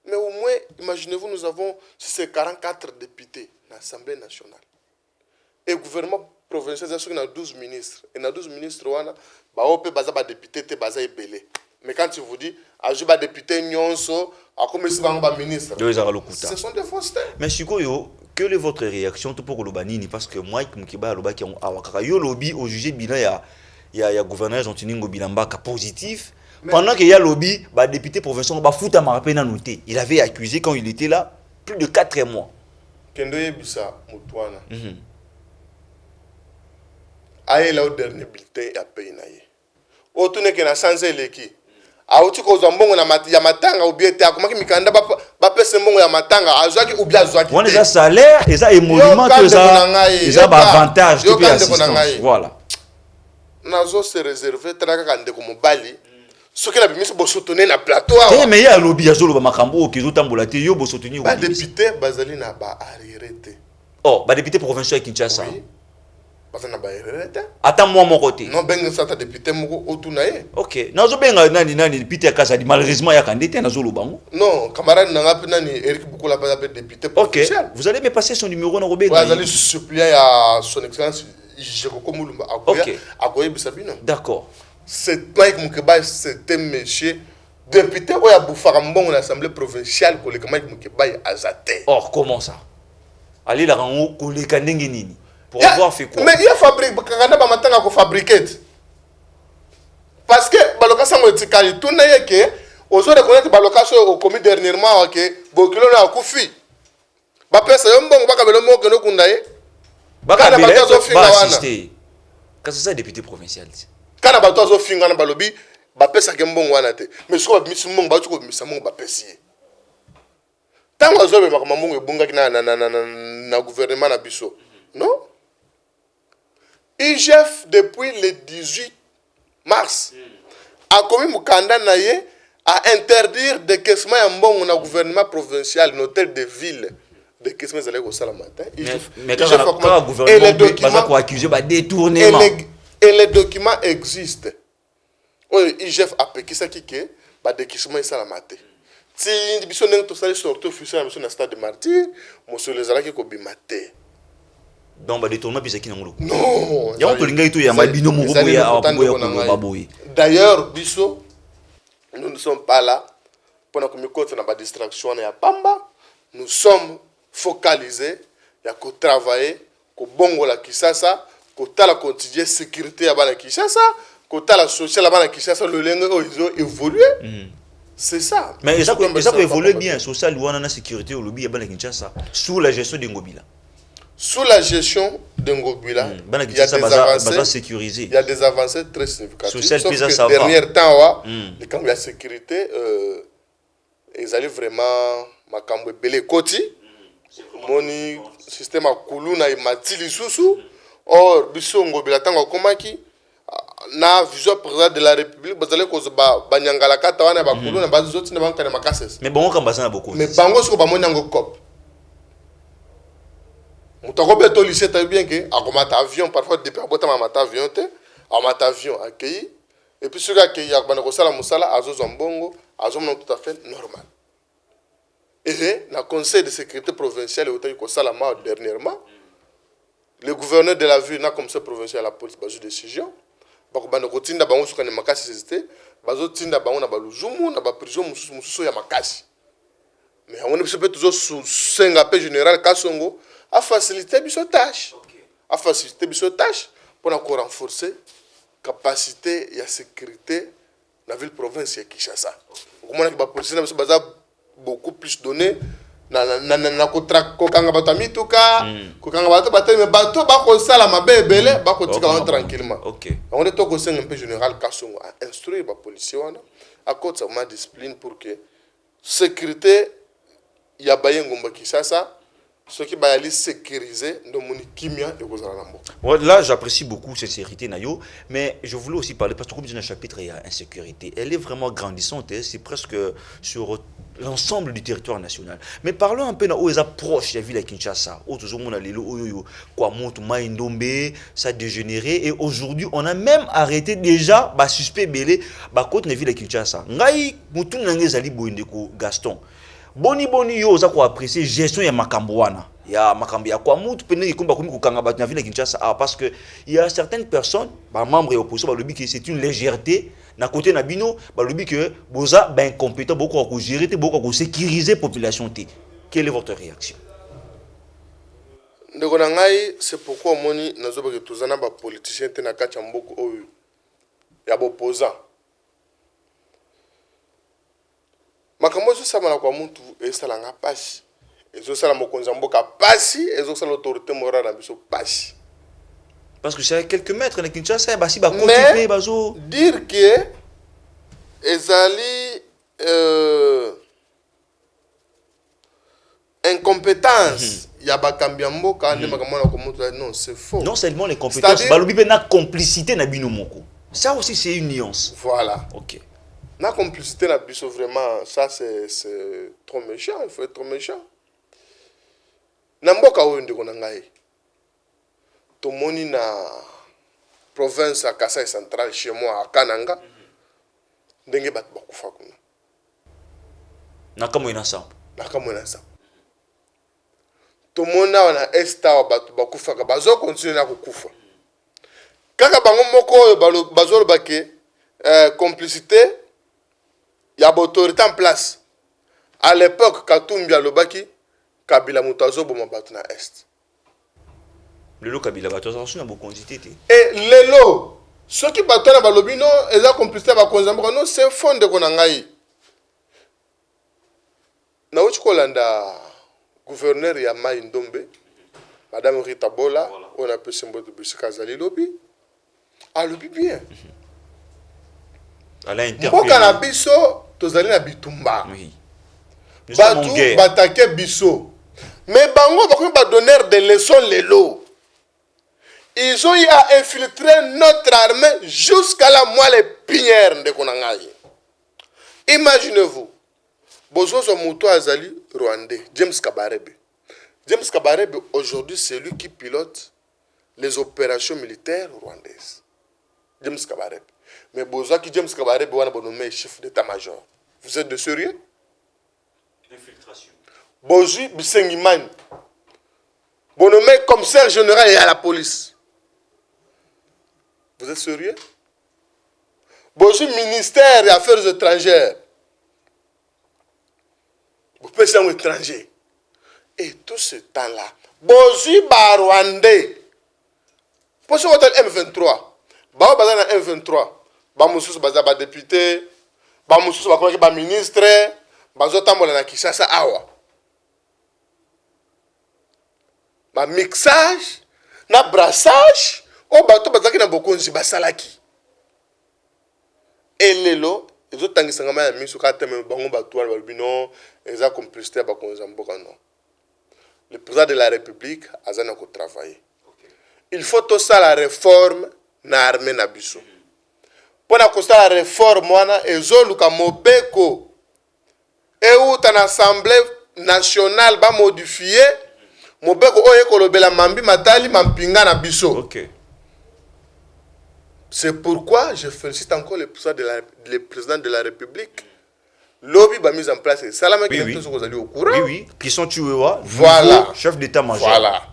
Speaker 3: Mais au moins imaginez-vous nous avons si c'est 44 députés dans l'Assemblée nationale. Et le gouvernement provincial a 12 ministres et dans 12 ministres wana ba ope baza ba député te baza ebele. Mais quand tu vous dis ajuba député nyonso a comme si ba ministre
Speaker 2: ce
Speaker 3: sont des faussetés.
Speaker 2: Mais sikoyo Quelle est votre réaction pour le banini? Parce que moi, Mkiba Loba qui a yo lobby au juge bilan il y a gouverneur Jontiningo Bilambaka positif. Pendant qu'il y a lobby, bah député provincial bah fout à Marapena noté. Il avait accusé quand il était là plus de 4 mois.
Speaker 3: Kendo Yebisa Moutouana. Aïe là au dernier bulletin à pays naïe. Au tout n'est qu'un sans éléki. Auti ko zambongo na ya matanga obiete akomaki mikanda ba pese mbongo ya matanga azwaki ubia azwaki.
Speaker 2: On les a salaire, ils a émolument que ça, ils a avantage qui peut assistance. Voilà.
Speaker 3: Nazo se réserver traka kande ko mobali. Soki la bimiso bo soutenir na plateau.
Speaker 2: Eh mais ya lobby ya zolo ba makambo ki zo tambola te yo bo soutenir.
Speaker 3: Ba député bazali na ba arrêté.
Speaker 2: Oh, ba député provincial Kinshasa.
Speaker 3: Oui. Na ba arrêté.
Speaker 2: Attends moi mon côté.
Speaker 3: Non benga ça ta député moko otunaye.
Speaker 2: OK. Nazo benga nani Peter Kasadi malheureusement ya kandete na zolo bango.
Speaker 3: Non, camarade nanga pe nani Eric Bukola ba député provincial.
Speaker 2: OK. Vous allez me passer son numéro na Robert.
Speaker 3: Vous allez suppléer à son excellence Jérôme Moulumba.
Speaker 2: OK.
Speaker 3: Akoye Bisabino.
Speaker 2: D'accord.
Speaker 3: C'est Mike Mukeba, c'était monsieur député au Yabouffarambon, l'Assemblée provinciale, que le Mike Mukeba a zaté.
Speaker 2: Or, comment ça? Allez la rango, que les Kandengenini. Pour avoir fait quoi?
Speaker 3: Mais il y a fabrique, Kakanda Bamatanga ko fabriquer. Parce que Baloka Sango Tikali, tout n'est que, aux autres reconnaître Baloka au commis dernièrement, que Bokilo n'a Koufi. Bapé, c'est un bon Bakabelo que nous kundaye.
Speaker 2: Bakabelo va assister. Quand c'est ça, député provincial.
Speaker 3: Quand on a besoin de faire un balobi, bapesa kembon wana te. Mais si on a mis mon batu ko mis mon bapesi. Tant on a besoin de faire mon ebunga na gouvernement na biso. Non? IGF depuis le 18 mars a commis mukanda na ye à interdire des caissements en bon na gouvernement provincial, l'hôtel de ville. De caissements allez au salamata.
Speaker 2: Mais quand le gouvernement va accuser ba détournement.
Speaker 3: Et les documents existent. Oui, IGF a péqué ça qui est, bah des questions ils sont la maté. Si ils sont n'ont tous allés sortir officiel monsieur na stade de martyr, monsieur les alaki ko bimaté.
Speaker 2: Donc bah détournement puis c'est qui n'amolo.
Speaker 3: Non.
Speaker 2: Ya on to linga itu ya mabino mo ko ya baboyi.
Speaker 3: D'ailleurs, biso nous ne sommes pas là pour na komikote na ba distraction na ya pamba. Nous sommes focalisés ya ko travailler ko bongo la Kisasa. Kota la quotidien sécurité à Bana Kinshasa, kota la social à Bana Kinshasa, le lingue ils ont évolué. C'est ça.
Speaker 2: Mais ça peut évoluer bien, social ou la sécurité au lobby à Bana Kinshasa sous la gestion de Ngobila.
Speaker 3: Sous la gestion de Ngobila, il y a des avancées sécurisées. Il y a des avancées très significatives. Sauf que ces derniers temps, les camps de sécurité, ils allaient vraiment ma cambo belé koti, moni système à Kuluna et Matili Soussou. Or, biso Ngobila tango komaki na vision président de la République bazale ko ba nyangala kata wana ba kulu na bazo zoti na banka na makasese.
Speaker 2: Mais bango kamba sana beaucoup.
Speaker 3: Mais bango siko ba monyango cop. Mutako beto lycée ta bien que akomata avion parfois depuis abota mata avion te, amata avion accueilli et puis celui accueilli akbana ko sala musala azo zombongo, azo mona tout à fait normal. Et na conseil de sécurité provincial au ko sala ma dernièrement. Le gouverneur de la ville n'a comme ça provincial la police bazo décision bako banda kotinda bango suka ne makasi c'était bazo tinda bango na baluzumu na ba prison mususu ya makasi mais on ne peut toujours senga pe général Kasongo a faciliter biso tâche pour encore renforcer capacité et sécurité la ville province ya Kinshasa comment que ba police na biso baza beaucoup plus donné na kokanga bato mituka kokanga bato bateli mais bato bako sala mabebele bako tika on tranquillement. OK. On est au conseil un peu général Kasongo a instruire ba policier wana à cause de ma discipline pour que sécurité ya bayengo Kinshasa ce qui va aller sécuriser nos kimia et aux alentours.
Speaker 2: Là, j'apprécie beaucoup cette sécurité, Nayo, mais je voulais aussi parler, parce que comme dans le chapitre, il y a insécurité. Elle est vraiment grandissante, c'est presque sur l'ensemble du territoire national. Mais parlons un peu où les approches de la ville de Kinshasa, où tout le monde a les lots, quoi, monte, maïndombe, ça a dégénéré, et aujourd'hui, on a même arrêté déjà, suspect belé, côté de la ville de Kinshasa. Ngai, moutou nangezali boindeko Gaston. Boni yo za ko apprécier gestion ya makambo wana ya makambo ya kwa mutu pene ikomba komi kokanga bat na ville Kinshasa parce que il y a certaines personnes ba membres et opposition ba lobi que c'est une légèreté na côté na bino ba lobi que boza ben compétent beaucoup ko gérer beaucoup ko sécuriser population té. Quelle est votre réaction?
Speaker 3: ndeko na ngai c'est pourquoi omoni nazobaki tozana bapoliticien te na kati ya mboka oyo ya bopposant makambo ezosamana kwa mutu esalanga pasi ezosala mokonzi ya mboka pasi ezosala autorité morale na biso pasi
Speaker 2: parce que c'est à quelques mètres na Kinshasa ya basi bakotipe bazo
Speaker 3: dire que ezali incompétence ya bakambi ya mboka nde makambo na komoto non c'est faux.
Speaker 2: Non seulement les compétences balobi pe na complicité na bino moko. Ça aussi c'est une nuance.
Speaker 3: Voilà.
Speaker 2: OK.
Speaker 3: La complicité na biso vraiment ça c'est trop méchant, il faut être trop méchant. Na mboka oyo ndeko na ngai. Tomoni na province à Kasai central chez moi à Kananga. Ndenge bat bakufa kuna.
Speaker 2: Nakamwe na sa.
Speaker 3: Nakamwe na sa. Tomona wana esta wa batu bakufa ka bazo continuer na kukufa. Kaka bango moko oyo bazo bake complicité ya autorité en place. À l'époque Katumbi alobaki Kabila mutazo boma batu na est.
Speaker 2: Lelo Kabila batu azo na bokonzité te.
Speaker 3: Et lelo ceux qui batu na balobi non eza complicité ba konzamba non c'est fond de konangai. Na uchi kolanda gouverneur ya Mai Ndombe Madame Rita Bola on a pu semboto bisika zali lobi. Ah lobi bien.
Speaker 2: Elle a interpellé.
Speaker 3: Mboka na biso tozali na bitumba.
Speaker 2: Oui.
Speaker 3: Batu batake biso. Mais bango bakomi ba donner des leçons lelo. Ils ont eu à infiltrer notre armée jusqu'à la moelle épinière de Konangai. Imaginez-vous. Bozozo Mouto Azali, Rwandais, James Kabarebe. James Kabarebe, aujourd'hui, c'est lui qui pilote les opérations militaires rwandaises. James Kabarebe. Mais Bozozo qui James Kabarebe, on a nommé chef d'état-major. Vous êtes de sérieux?
Speaker 2: Infiltration.
Speaker 3: Bozu Bisengiman. Bon nommé commissaire général et à la police. Vous êtes sérieux? Bozu ministère des Affaires étrangères. Vous pouvez être étranger. Et tout ce temps-là, Bozu Rwandais. Pour ce hôtel M23, Bao Bazana M23, Bamoussous Bazaba député, Bamoussous Bakoki ministre, Bazotambola na Kishasa Awa. Ba mixage, na brassage, o bato bazaki na bokonzi basalaki. Et lelo, les autres tangi sangama ya misu ka teme bango bato wala balbino, eza complicité ba konza mboka non. Le président de la République azana ko travailler. Il faut tout ça la réforme na armée na biso. Pour na kosta la réforme wana ezoluka mobeko. Et où tan assemblée nationale ba modifier mobeko oye kolobela mambi matali mampinga na biso.
Speaker 2: OK.
Speaker 3: C'est pourquoi je félicite encore le président de la République. Lobby va mise en place. Salama qui est au courant.
Speaker 2: Oui, oui. Qui sont tués.
Speaker 3: Voilà.
Speaker 2: Chef d'état-major.
Speaker 3: Voilà.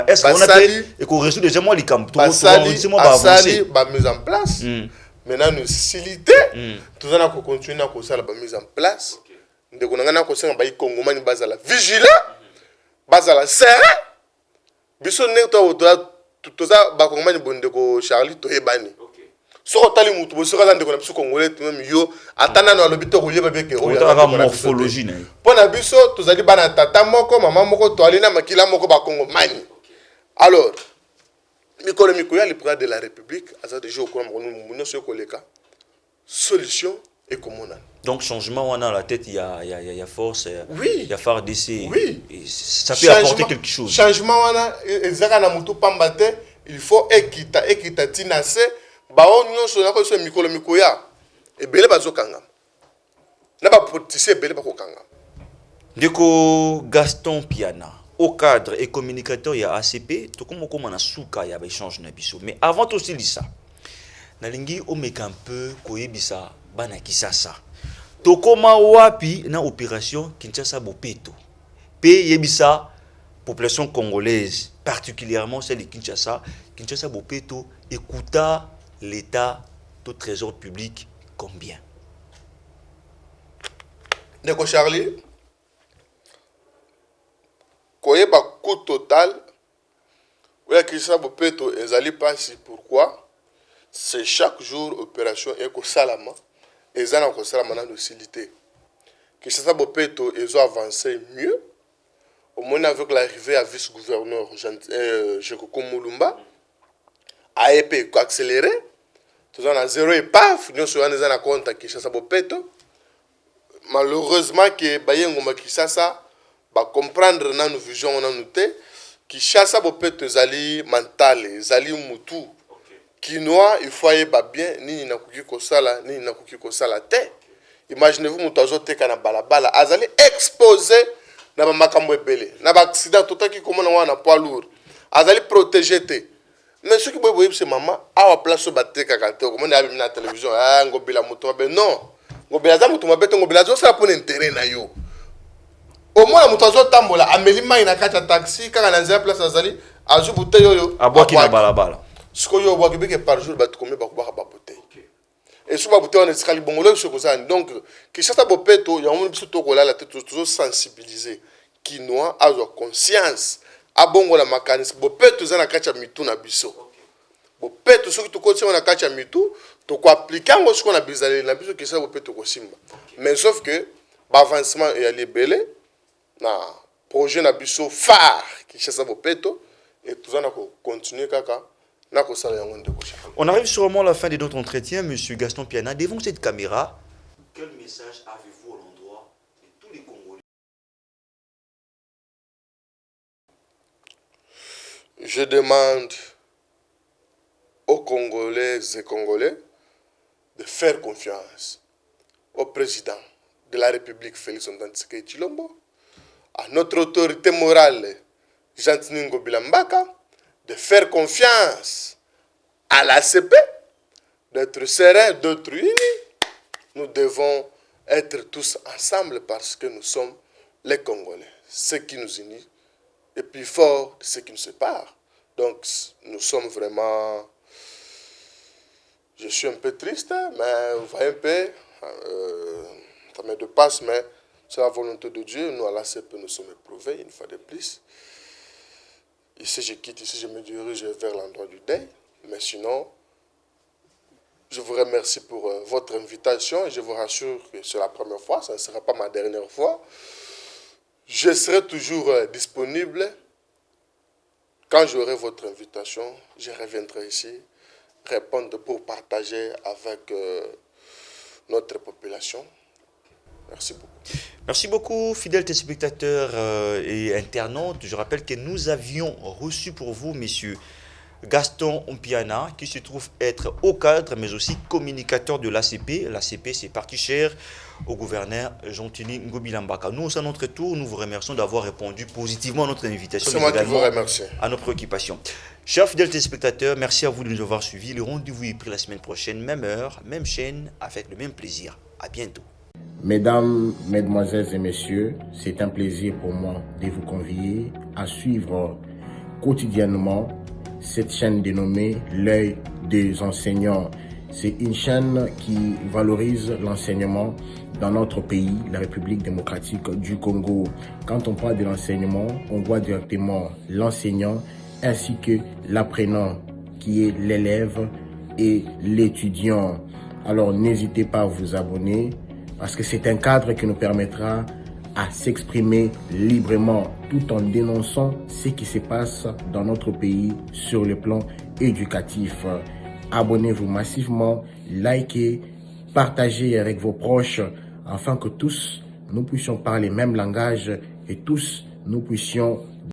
Speaker 2: Est-ce qu'on a fait et qu'on résout déjà moi les camps.
Speaker 3: Asali va mise en place. Maintenant, nous faciliter. Tout ça, nous continuer à faire la mise en place. Nous avons fait un Congomani basé la vigilant, basé la serre. Bisson n'est pas tout ça, Bakongomani Bondeko Charlie Toyebani. So tali mutu bo sera ndeko na biso congolais même yo atana na lobito ko yeba beke
Speaker 2: o ya morphologie na
Speaker 3: pona biso tozali bana tata moko mama moko to alina makila moko ba Congomani. Alors mikolo mikoya le président de la République aza déjà au courant mon so koleka solution et komona.
Speaker 2: Donc changement on a la tête il y a force
Speaker 3: oui.
Speaker 2: Il y a FARDC.
Speaker 3: Oui.
Speaker 2: Et ça peut apporter quelque chose.
Speaker 3: Changement wana ezaka na mutu pambate il faut ekita tinase bao nyonso na ko so mikolo mikoya ebele bazokanga na ba politicien ebele bakokanga.
Speaker 2: Ndeko Gaston Piana au cadre et communicateur ya ACP to comme na suka ya ba échange na biso mais avant tout aussi ça nalingi omeka un peu koyebisa bana kisasa tokoma wapi na opération Kinshasa Bopeto pe yebisa population congolaise particulièrement celle de Kinshasa Bopeto écouta l'État au trésor public combien?
Speaker 3: Ndeko Charlie, koyeba coût total Oui, Kinshasa Bopeto, ils allaient passer. Pourquoi? C'est chaque jour opération et que Salama, ils ont encore Salama dans l'hostilité. Kinshasa Bopeto, ils ont avancé mieux. Au moins avec l'arrivée à vice-gouverneur Jekoko Moulumba, AEP a accéléré. Tout ça, on a zéro épave. Nous sommes en compte à Kinshasa Bopeto. Malheureusement, que Bayengoma Kinshasa va comprendre dans nos visions, on a noté. Kinshasa Bopeto, zali mental, zali mutu. Kinoa, il faut y bien, ni na kuki kosala, ni na kuki kosala te. Imaginez-vous, mutazo te kana balabala, azali exposé na ba makambo ebele, na ba accident total qui comment na poids lourd. Azali protégé te. Mais ce qui boy c'est maman, a wa place ba te kaka te, comment na na télévision, ah ngobila mutu ba non. Ngobila za mutu mabete ngobila zo sala pour intérêt na yo. Au moins la mutazo tambola, ameli mai na kata taxi, kaka na nzela place azali, azu bouteille yo.
Speaker 2: Aboki na balabala.
Speaker 3: Ce que yo bois que par jour ba combien ba boire ba bouteille. Et sur la bouteille on est scali bongolo sur ça. Donc Kinshasa Bopeto, ya on biso to kola la tête toujours sensibiliser. Kinoa a conscience. A bongo la mécanisme Bopeto za na kacha mitu na biso. Bopeto soki to ko na kacha mitu, to ko appliquer ngo ce qu'on a bizarre na biso Kinshasa Bopeto ko simba. Mais sauf que ba avancement est allé belé na projet na biso phare Kinshasa Bopeto et tout ça na continuer kaka.
Speaker 2: On arrive sûrement à la fin de notre entretien, Monsieur Gaston Piana. Devant cette caméra, quel message avez-vous à l'endroit de tous les Congolais?
Speaker 3: Je demande aux Congolaises et Congolais de faire confiance au président de la République, Félix Antoine Tshisekedi Tshilombo, à notre autorité morale, Jean-Tini Ngobila Mbaka, de faire confiance à l'ACP, d'être serein, d'être unis. Nous devons être tous ensemble parce que nous sommes les Congolais. Ce qui nous unit est plus fort que ce qui nous sépare. Donc nous sommes vraiment... Je suis un peu triste, mais vous voyez un peu, ça met de passe, mais c'est la volonté de Dieu. Nous, à l'ACP, nous sommes éprouvés une fois de plus. Ici, je quitte, ici, je me dirige vers l'endroit du deuil. Mais sinon, je vous remercie pour votre invitation et je vous rassure que c'est la première fois, ça ne sera pas ma dernière fois. Je serai toujours disponible. Quand j'aurai votre invitation, je reviendrai ici répondre pour partager avec notre population. Merci beaucoup.
Speaker 2: Merci beaucoup, fidèles téléspectateurs et internautes. Je rappelle que nous avions reçu pour vous, messieurs, Gaston Mpiana, qui se trouve être haut cadre, mais aussi communicateur de l'ACP. L'ACP, c'est parti cher au gouverneur Jean-Tini Ngobila Mbaka. Nous, à notre tour, nous vous remercions d'avoir répondu positivement à notre invitation.
Speaker 3: C'est moi qui vous remercie.
Speaker 2: À nos préoccupations. Chers fidèles téléspectateurs, merci à vous de nous avoir suivis. Le rendez-vous est pris la semaine prochaine, même heure, même chaîne, avec le même plaisir. À bientôt.
Speaker 1: Mesdames, Mesdemoiselles et Messieurs, c'est un plaisir pour moi de vous convier à suivre quotidiennement cette chaîne dénommée L'œil des enseignants. C'est une chaîne qui valorise l'enseignement dans notre pays, la République démocratique du Congo. Quand on parle de l'enseignement, on voit directement l'enseignant ainsi que l'apprenant qui est l'élève et l'étudiant. Alors n'hésitez pas à vous abonner parce que c'est un cadre qui nous permettra à s'exprimer librement tout en dénonçant ce qui se passe dans notre pays sur le plan éducatif. Abonnez-vous massivement, likez, partagez avec vos proches afin que tous nous puissions parler le même langage et tous nous puissions